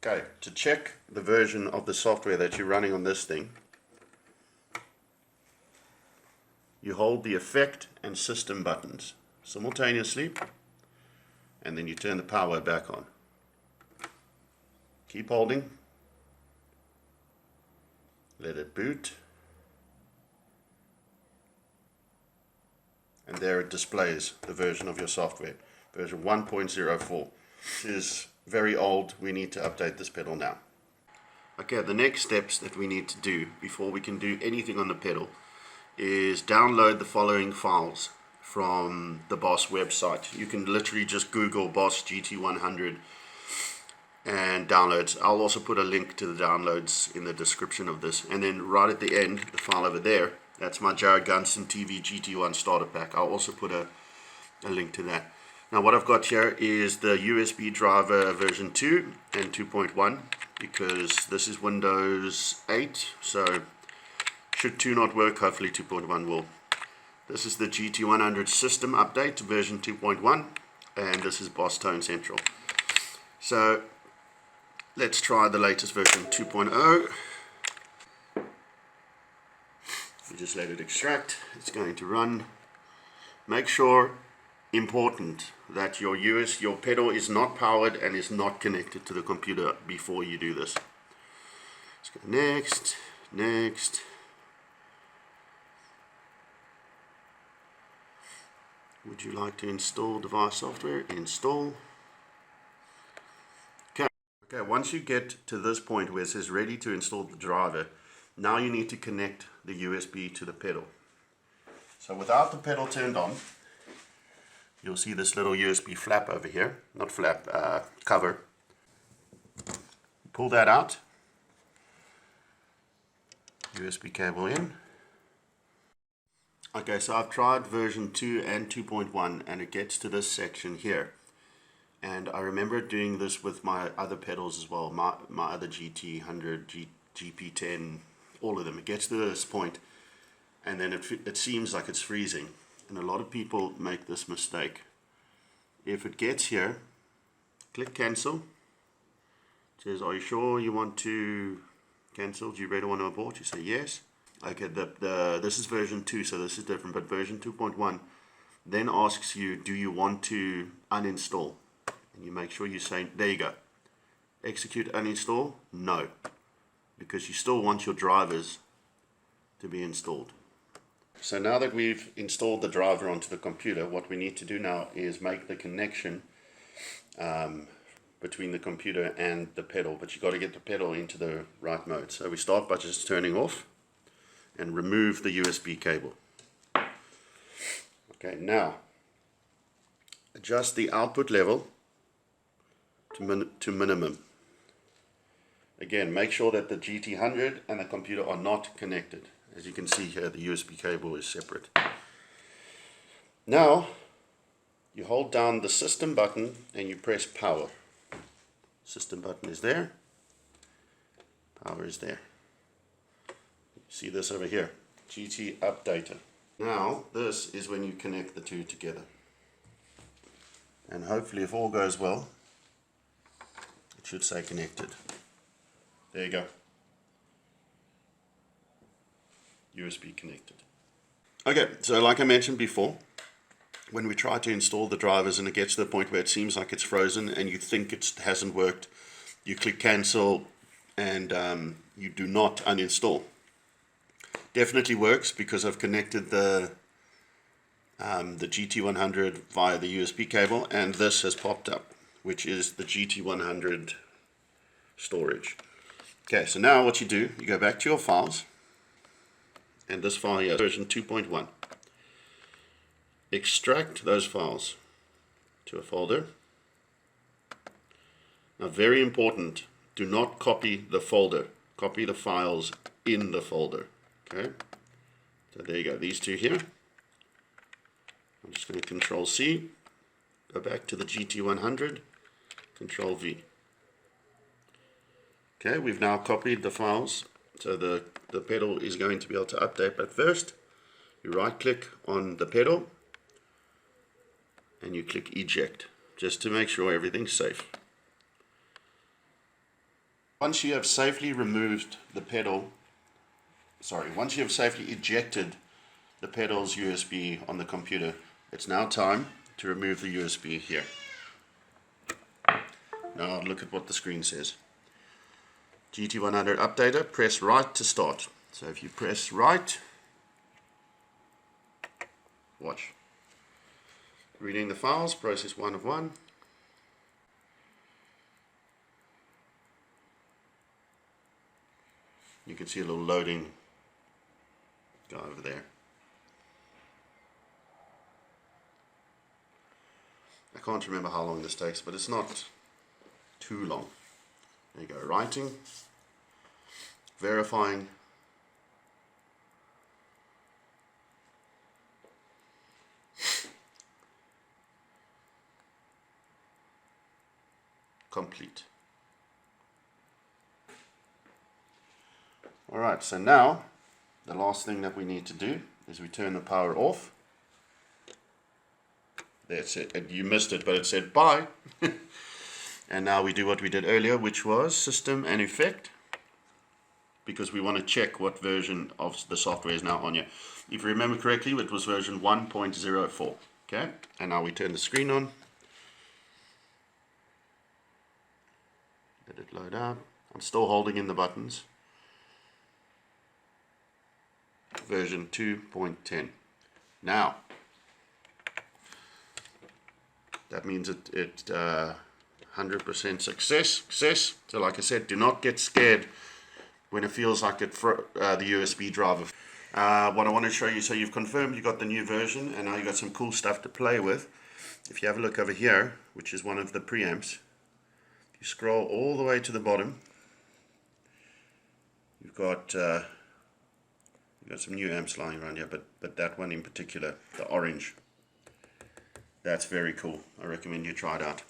Okay, to check the version of the software that you're running on this thing, you hold the effect and system buttons simultaneously, and then you turn the power back on. Keep holding, let it boot, and there it displays the version of your software, version 1.04. This is very old. We need to update this pedal now. Okay, the next steps that we need to do before we can do anything on the pedal is download the following files from the Boss website. You can literally just Google Boss GT-100 and downloads. I'll also put a link to the downloads in the description of this. And then right at the end, the file over there, that's my JaredGunstonTV GT1 starter pack. I'll also put a link to that. Now what I've got here is the USB driver version 2 and 2.1, because this is Windows 8, so should 2 not work, hopefully 2.1 will. This is the GT-100 system update version 2.1, and this is Boss TONECENTRAL. So let's try the latest version 2.0. We just let it extract. It's going to run. Make sure, important, that your pedal is not powered and is not connected to the computer before you do this. Let's go next, next. Would you like to install device software? Install. Okay, once you get to this point where it says ready to install the driver, now you need to connect the USB to the pedal. So without the pedal turned on, you'll see this little USB flap over here, not flap, cover. Pull that out, USB cable in. Okay, so I've tried version 2 and 2.1 and it gets to this section here. And I remember doing this with my other pedals as well, my other GT-100, GP10, all of them. It gets to this point and then it seems like it's freezing. And a lot of people make this mistake. If it gets here, click cancel. It says, are you sure you want to cancel? Do you really want to abort? You say yes. Okay, this is version 2, so this is different, but version 2.1 then asks you, do you want to uninstall? And you make sure you say, there you go. Execute uninstall? No, because you still want your drivers to be installed. So now that we've installed the driver onto the computer, what we need to do now is make the connection between the computer and the pedal, but you've got to get the pedal into the right mode. So we start by just turning off and remove the USB cable. Okay, now adjust the output level to minimum. Again, make sure that the GT100 and the computer are not connected. As you can see here, the USB cable is separate. Now you hold down the system button and you press power. System button is there, power is there. See this over here, GT updater. Now this is when you connect the two together, and hopefully if all goes well it should say connected. There you go, USB connected. Okay, so like I mentioned before, when we try to install the drivers and it gets to the point where it seems like it's frozen and you think it hasn't worked, you click cancel and you do not uninstall. Definitely works because I've connected the GT100 via the USB cable, and this has popped up, which is the GT100 storage. Okay, so now what you do, you go back to your files, and this file here, version 2.1. Extract those files to a folder. Now, very important, do not copy the folder. Copy the files in the folder. Okay, so there you go, these two here. I'm just going to Control C, go back to the GT100, Control V. Okay, we've now copied the files, so the pedal is going to be able to update, but first you right click on the pedal and you click eject, just to make sure everything's safe. Once you have safely removed the pedal, once you have safely ejected the pedal's USB on the computer, it's now time to remove the USB here. Now look at what the screen says. GT-100 updater, press right to start. So if you press right, watch. Reading the files, process 1 of 1. You can see a little loading guy over there. I can't remember how long this takes, but it's not too long. There you go, writing, verifying, complete. Alright, so now the last thing that we need to do is we turn the power off. That's it. You missed it, but it said bye. And now we do what we did earlier, which was system and effect, because we want to check what version of the software is now on here. If you remember correctly, it was version 1.04. Okay, and now we turn the screen on. Let it load up. I'm still holding in the buttons. Version 2.10. Now, that means it 100% success. So like I said, do not get scared when it feels like the USB driver. What I want to show you, so you've confirmed you got the new version, and now you got some cool stuff to play with. If you have a look over here, which is one of the preamps, you scroll all the way to the bottom, you've got some new amps lying around here, but that one in particular, the orange, that's very cool. I recommend you try it out.